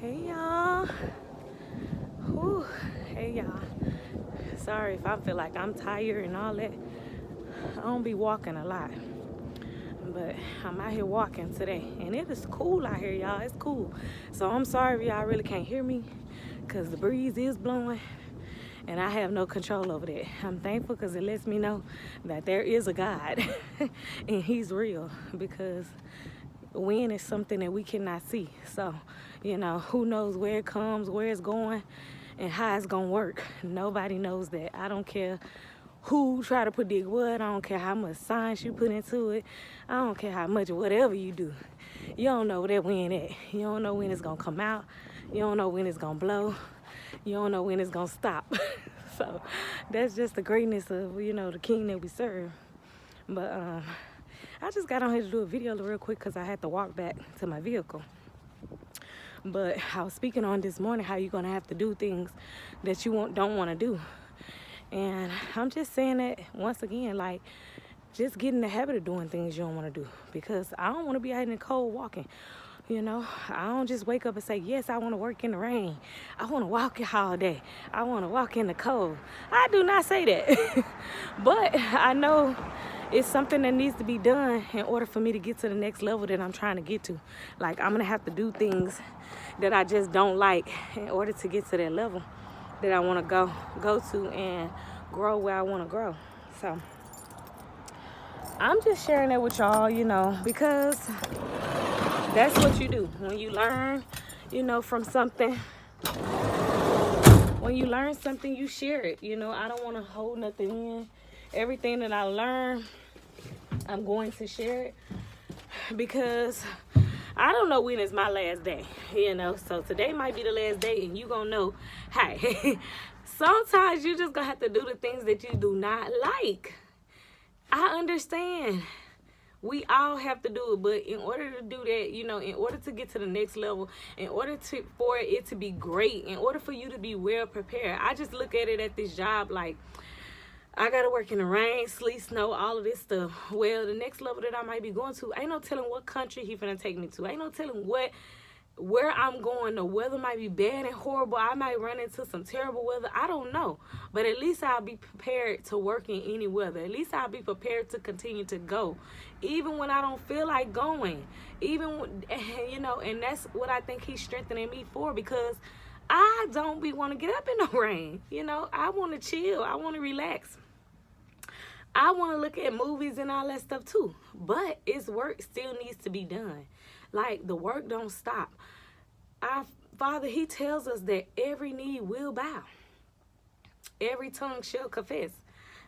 Hey y'all. Whew. Hey y'all. Sorry if I feel like I'm tired and all that. I don't be walking a lot. But I'm out here walking today. And it is cool out here, y'all. It's cool. So I'm sorry if y'all really can't hear me. Because the breeze is blowing. And I have no control over that. I'm thankful because it lets me know that there is a God. And he's real. Because wind is something that we cannot see. So, who knows where it comes, where it's going, and how it's going to work. Nobody knows that. I don't care who try to predict what. I don't care how much science you put into it. I don't care how much whatever you do. You don't know where that wind at. You don't know when it's going to come out. You don't know when it's going to blow. You don't know when it's going to stop. So that's just the greatness of, the king that we serve. But I just got on here to do a video real quick because I had to walk back to my vehicle. But I was speaking on this morning how you're going to have to do things that you don't want to do. And I'm just saying that once again, like, just get in the habit of doing things you don't want to do. Because I don't want to be out in the cold walking. I don't just wake up and say, yes, I want to work in the rain. I want to walk all day. I want to walk in the cold. I do not say that. But I know it's something that needs to be done in order for me to get to the next level that I'm trying to get to. Like, I'm going to have to do things that I just don't like in order to get to that level that I want to go to and grow where I want to grow. So I'm just sharing that with y'all, because that's what you do. When you learn, from something, when you learn something, you share it. I don't want to hold nothing in. Everything that I learn, I'm going to share it because I don't know when is my last day, so today might be the last day and you gonna know, hey, sometimes you just gonna have to do the things that you do not like. I understand. We all have to do it, but in order to do that, in order to get to the next level, in order for it to be great, in order for you to be well prepared, I just look at it at this job like, I gotta work in the rain, sleet, snow, all of this stuff. Well, the next level that I might be going to, ain't no telling what country he finna take me to. Ain't no telling where I'm going. The weather might be bad and horrible. I might run into some terrible weather. I don't know. But at least I'll be prepared to work in any weather. At least I'll be prepared to continue to go. Even when I don't feel like going. Even when, and that's what I think he's strengthening me for, because I don't want to get up in the rain. I want to chill. I want to relax. I want to look at movies and all that stuff too. But it's work still needs to be done. Like, the work don't stop. Our Father, he tells us that every knee will bow. Every tongue shall confess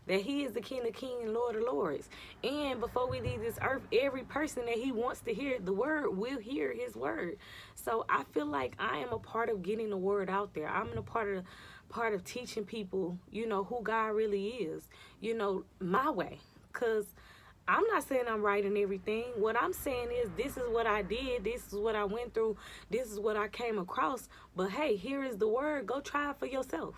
that he is the King of Kings and Lord of Lords. And before we leave this earth, every person that he wants to hear the word will hear his word. So I feel like I am a part of getting the word out there. I'm a part of teaching people, who God really is, my way. Because I'm not saying I'm right in everything. What I'm saying is, this is what I did. This is what I went through. This is what I came across. But hey, here is the word. Go try it for yourself.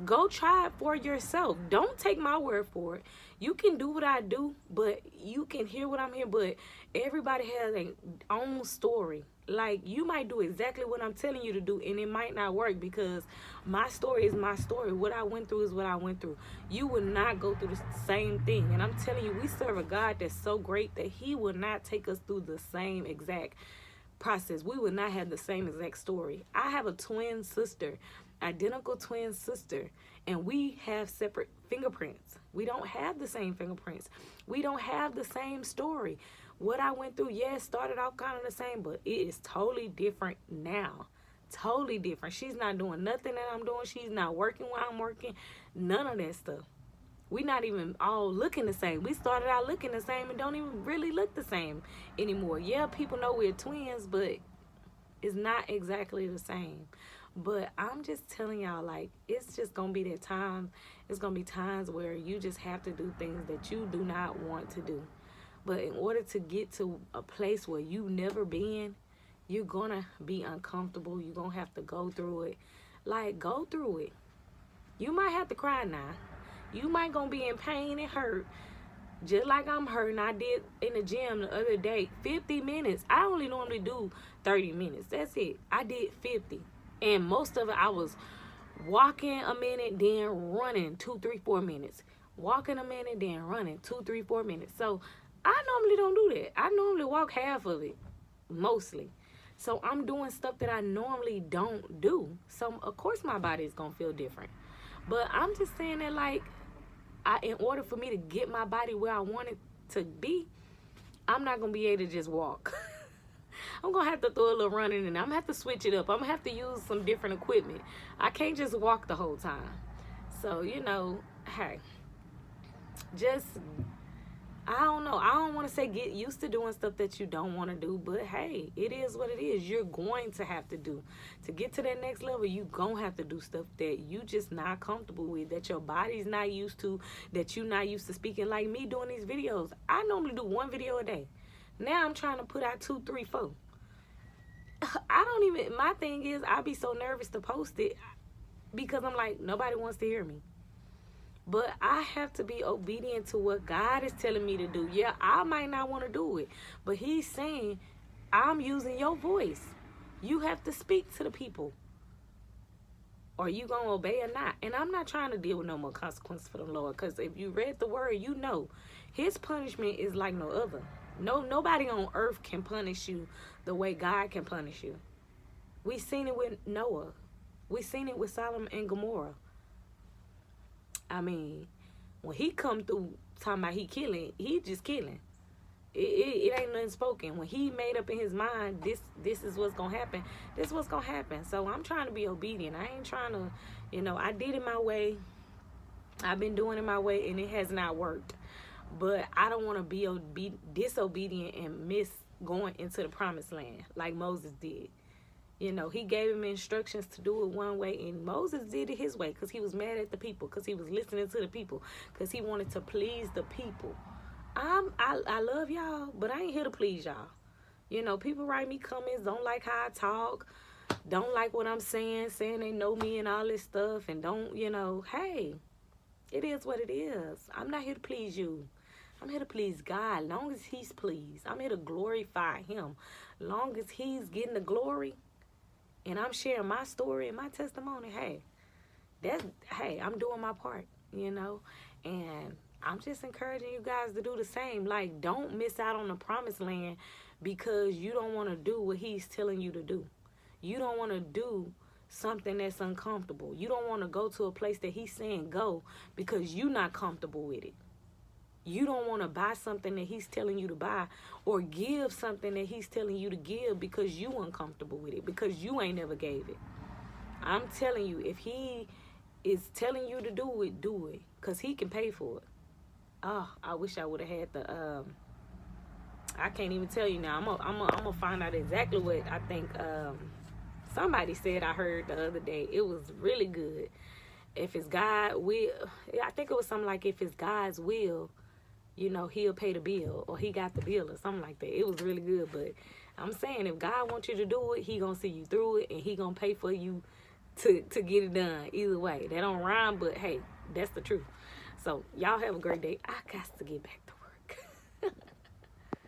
Go try it for yourself. Don't take my word for it. You can do what I do, but you can hear what I'm hearing. But everybody has their own story. Like, you might do exactly what I'm telling you to do, and it might not work, because my story is my story. What I went through is what I went through. You will not go through the same thing. And I'm telling you, we serve a God that's so great that he will not take us through the same exact process. We will not have the same exact story. I have a twin sister, identical twin sister, and we have separate fingerprints. We don't have the same fingerprints. We don't have the same story. What I went through, yes, started out kind of the same, but it is totally different now. Totally different. She's not doing nothing that I'm doing. She's not working while I'm working. None of that stuff. We not even all looking the same. We started out looking the same and don't even really look the same anymore. Yeah, people know we're twins, but it's not exactly the same. But I'm just telling y'all, like, it's just going to be that time. It's going to be times where you just have to do things that you do not want to do. But in order to get to a place where you've never been, you're going to be uncomfortable. You're going to have to go through it. Like, go through it. You might have to cry now. You might going to be in pain and hurt. Just like I'm hurting, I did in the gym the other day, 50 minutes. I only normally do 30 minutes. That's it. I did 50. And most of it, I was walking a minute, then running 2, 3, 4 minutes. Walking a minute, then running 2, 3, 4 minutes. So I normally don't do that. I normally walk half of it, mostly. So I'm doing stuff that I normally don't do. So of course my body is gonna feel different. But I'm just saying that, like, in order for me to get my body where I want it to be, I'm not gonna be able to just walk. I'm gonna have to throw a little running in. I'm gonna have to switch it up. I'm gonna have to use some different equipment. I can't just walk the whole time. So, hey, just, I don't know. I don't want to say get used to doing stuff that you don't want to do, but hey, it is what it is. You're going to have to do. To get to that next level, you going to have to do stuff that you just not comfortable with, that your body's not used to, that you're not used to speaking. Like me doing these videos. I normally do 1 video a day. Now I'm trying to put out 2, 3, 4. My thing is, I be so nervous to post it because I'm like, nobody wants to hear me. But I have to be obedient to what God is telling me to do. Yeah, I might not want to do it, but he's saying, I'm using your voice. You have to speak to the people. Are you going to obey or not? And I'm not trying to deal with no more consequences for the Lord, because if you read the word, you know his punishment is like no other. Nobody on earth can punish you the way God can punish you. We seen it with Noah. We seen it with Sodom and Gomorrah. I mean, when he come through talking about he killing, he just killing. It ain't nothing spoken. When he made up in his mind, this is what's going to happen. This is what's going to happen. So I'm trying to be obedient. I ain't trying to, I did it my way. I've been doing it my way, and it has not worked. But I don't want to be disobedient and miss going into the promised land like Moses did. He gave him instructions to do it one way, and Moses did it his way because he was mad at the people, because he was listening to the people, because he wanted to please the people. I love y'all, but I ain't here to please y'all. People write me comments, don't like how I talk, don't like what I'm saying they know me and all this stuff, and don't, hey, it is what it is. I'm not here to please you. I'm here to please God. Long as he's pleased, I'm here to glorify him. Long as he's getting the glory, and I'm sharing my story and my testimony, hey, I'm doing my part, and I'm just encouraging you guys to do the same. Like, don't miss out on the promised land because you don't want to do what he's telling you to do. You don't want to do something that's uncomfortable. You don't want to go to a place that he's saying go because you're not comfortable with it. You don't want to buy something that he's telling you to buy, or give something that he's telling you to give because you uncomfortable with it, because you ain't never gave it. I'm telling you, if he is telling you to do it, because he can pay for it. Oh, I wish I would have had the, I can't even tell you now. I'm gonna find out exactly what I think somebody said I heard the other day. It was really good. If it's God will, I think it was something like, if it's God's will, he'll pay the bill, or he got the bill, or something like that. It was really good. But I'm saying, if God wants you to do it, he gonna see you through it, and he gonna pay for you to get it done. Either way, that don't rhyme, but hey, that's the truth. So y'all have a great day. I got to get back to